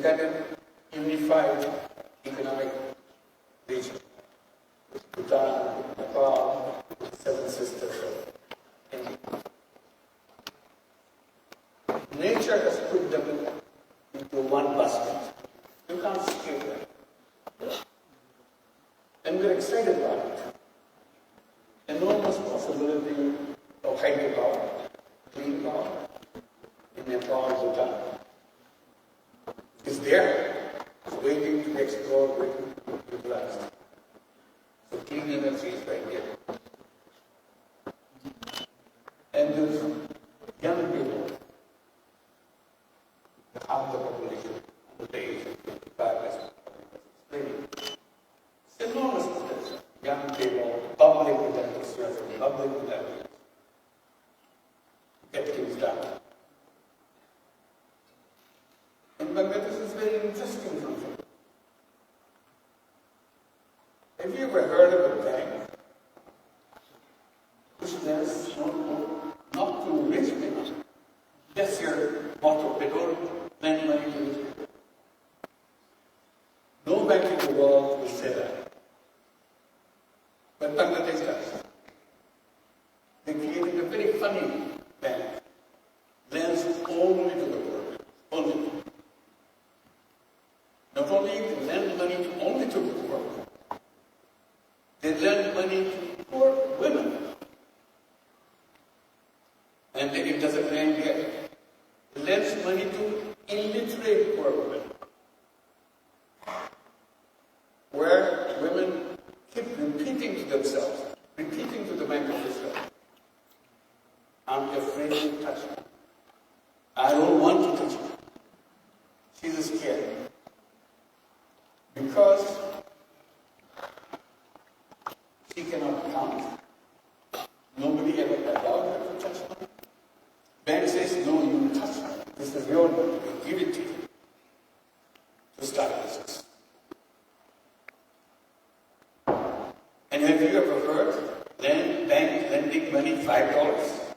kind of unified economic region. Bhutan, Nepal, the Seven Sisters of India. Nature has put them into one basket. You can't escape that. And we're excited about it. Enormous possibility of hydropower, clean power in Nepal, Bhutan. It's there. It's waiting to be explored, waiting to be utilized. So clean energy is right there. And there's young people, half the population of the age of 55 is it's enormous potential. Young people, public with enthusiasm, public with ideas. Get things done. And Bangladesh is very interesting country. Have you ever heard of a bank which lends not to rich people? That's your motto. They don't lend money to rich people. No bank in the world will say that. But Bangladesh does. They created a very funny bank. Lends only to the poor. Only. Not only they lend money only to the poor, they lend money to poor women. And it doesn't end yet. It lends money to illiterate poor women. Where women keep repeating to themselves, repeating to the bank officer, I'm afraid to touch her. I don't want to touch her. She's scared. Because she cannot count. Nobody ever allowed her to touch her. Bank says, no, you touch her. This is your money. We give it to you to start business. And have you ever heard bank lending money $5?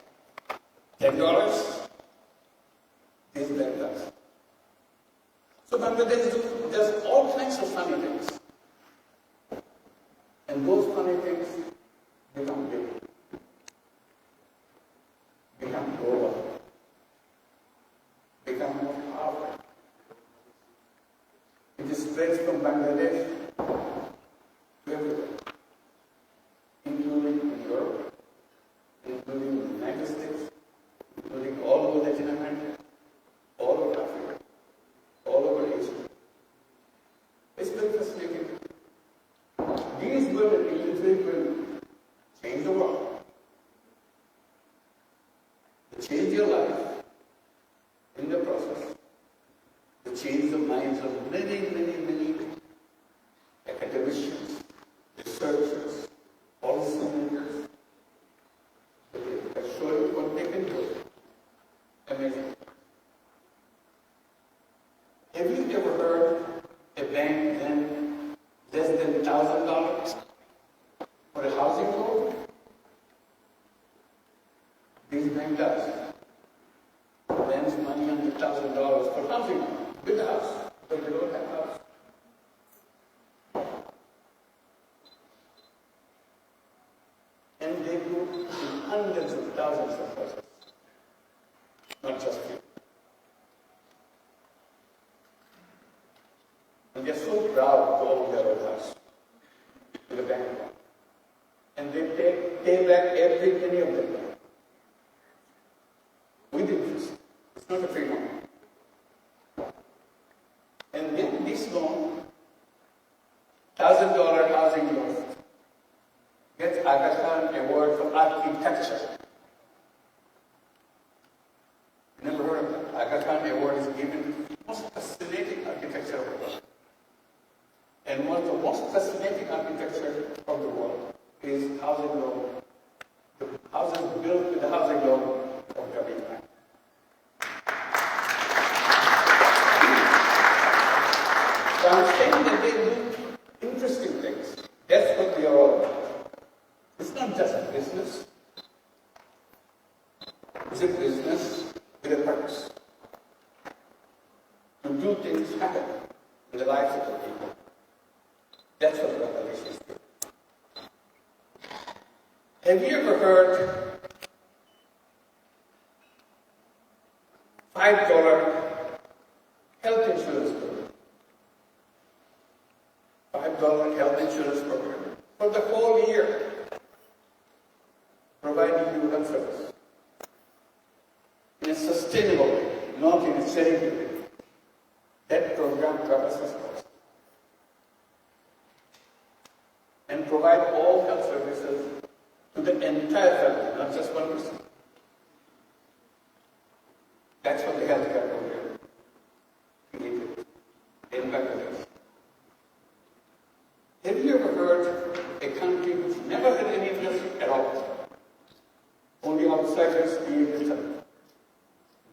$10? This bank does. So Bangladesh does all kinds of funny things. And those funny things become big, become global, become more powerful. It spreads from Bangladesh to everywhere, including in Europe, including in the United States, including all over Latin America, all over Africa, all over Asia. It's very fascinating. These women, illiterate women, change the world. They change your life in the process. They change the minds of many, many, many academicians, researchers, policymakers. They show you what they can do. Amazing. Have you ever heard a bank lend less than $1,000 for a housing loan? This bank does. Lends money under $1,000 for housing loan with a house, but they don't have a house. And they do in hundreds of thousands of persons, not just few. And they're so proud to own their own house with a bank account. And they pay back every penny of their loan with interest. It's not a free loan. And then this loan, $1,000 housing loan, gets Aga Khan Award for architecture. Never heard of that. Aga Khan Award is given to the most fascinating architecture of the world. And one of the most fascinating architecture of the world is housing loan. The houses built with the housing loan of Gabby Khan. So I'm saying that they do interesting things. That's what they are all about. It's not just a business. It's a business with a purpose. To new things happen in the lives of the people. That's what Bangladesh is doing. Have you ever heard $5 health insurance program? $5 health insurance program for the whole year, providing you health service in a sustainable way, not in a selective way. That program covers this cost and provide all health services to the entire family, not just one person. That's what the healthcare program created in Bangladesh. Have you ever heard a country which never had any industry at all? Only outsiders created something.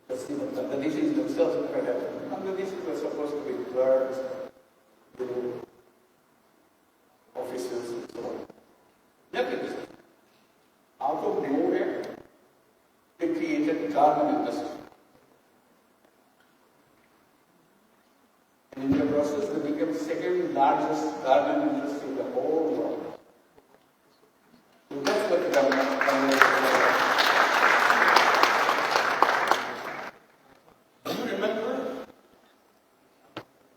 Because the Bangladeshis themselves never had it. Bangladeshis were supposed to be clerks, officers, and so on. Never did this. Out of nowhere, they created garment industry. And in the process, they became the second largest garment industry in the whole world. So that's what the government Do you remember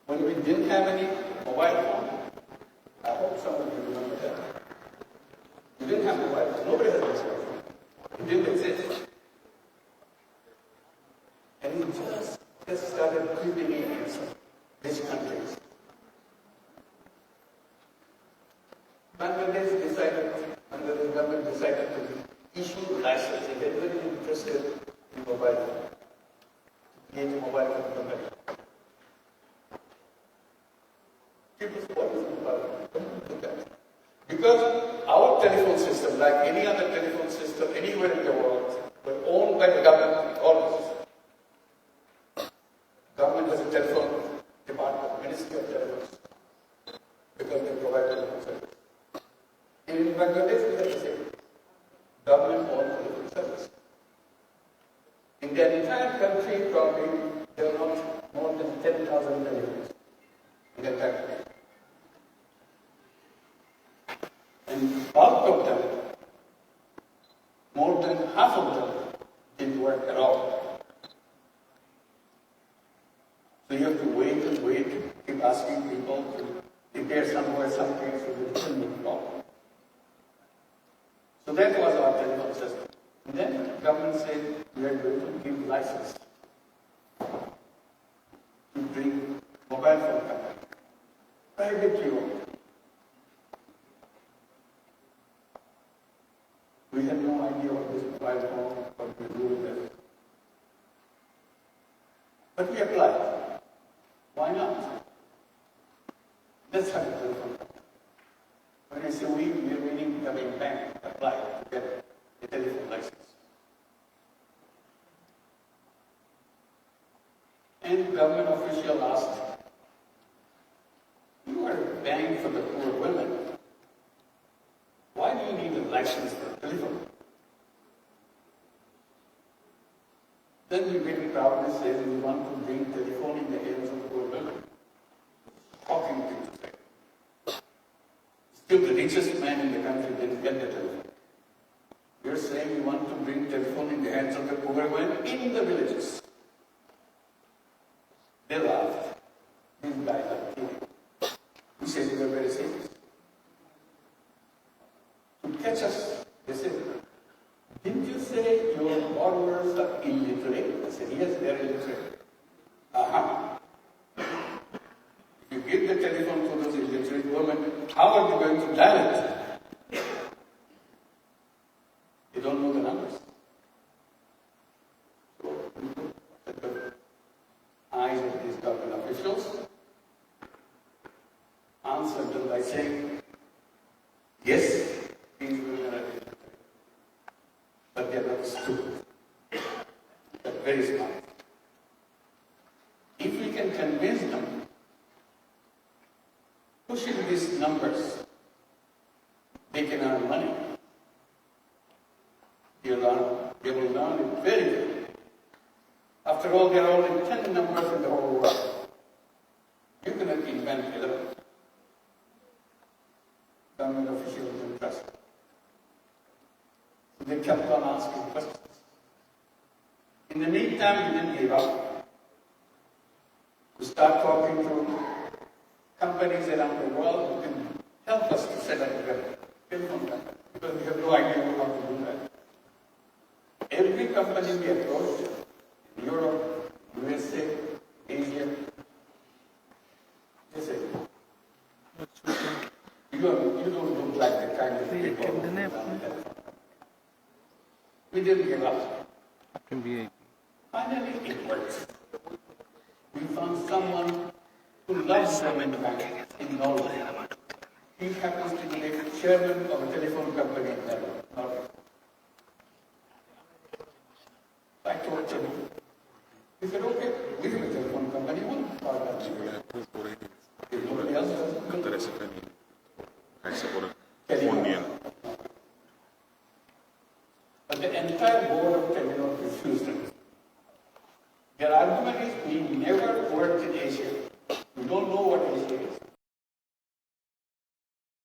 when we didn't have any mobile phone? I hope some of you remember that. We didn't have mobile phone. Nobody had mobile phone. It didn't exist. And it just started creeping in these countries. Bangladesh decided, under the government decided to issue license. If anybody is interested in mobile phone, create a mobile phone company. People say, what is mobile phone? Don't do that. Because our telephone system, like any other telephone system anywhere in the world, were owned by the government, always. Government has a telephone department, Ministry of Telephones, because they provide telephone service. And in Bangladesh, we have the same. Government owns telephone service. In the entire country, probably there are not more than 10,000 telephones in the entire country. And bulk of them, more than half of them, didn't work at all. So you have to wait and wait, keep asking people to repair somewhere, something, so they didn't move along. So that was our telephone system. And then the government said, we are going to give license to bring mobile phone company, privately owned. We had no idea what this mobile phone, what we do with it. But we applied. Why not? That's how it goes. When I say we are meaning the main bank applied to get a telephone license. And the government official asked, you are a bank for the poor women. Why do you need a license for a telephone? Then we very proudly said we want to bring telephone in the hands of poor women. Shocking thing to say. Still the richest man in the country didn't get the telephone. We are saying we want to bring telephone in the hands of the poor women in the villages. They laughed. These guys are kidding. We said we were very serious. To catch us, they said, didn't you say your borrowers are illiterate? I said, yes, they are illiterate. Aha. If you give the telephone to those illiterate women, how are you going to dial it? You don't know the numbers. So we put the eyes of these government officials, answered them by saying, yes, these women are illiterate. But they are not stupid. They are very smart. If we can convince them, pushing these numbers, they can earn money. They will learn it very quickly. After all, there are only 10 numbers in the whole world. meantime, we didn't give up. We start talking to companies around the world who can help us to set up a telephone company, because we have no idea how to do that. Every company we approached, in Europe, USA, Asia, they say, you don't look like the kind of people who can run a telephone. We didn't give up. Finally, it works. We found someone who loves Roman banking in Norway. He happens to be the chairman of a telephone company in Norway. I told him, he said, okay, we have a telephone company, we'll partner with you. If nobody else does it, but the entire board of Telenor refused it. Their argument is we never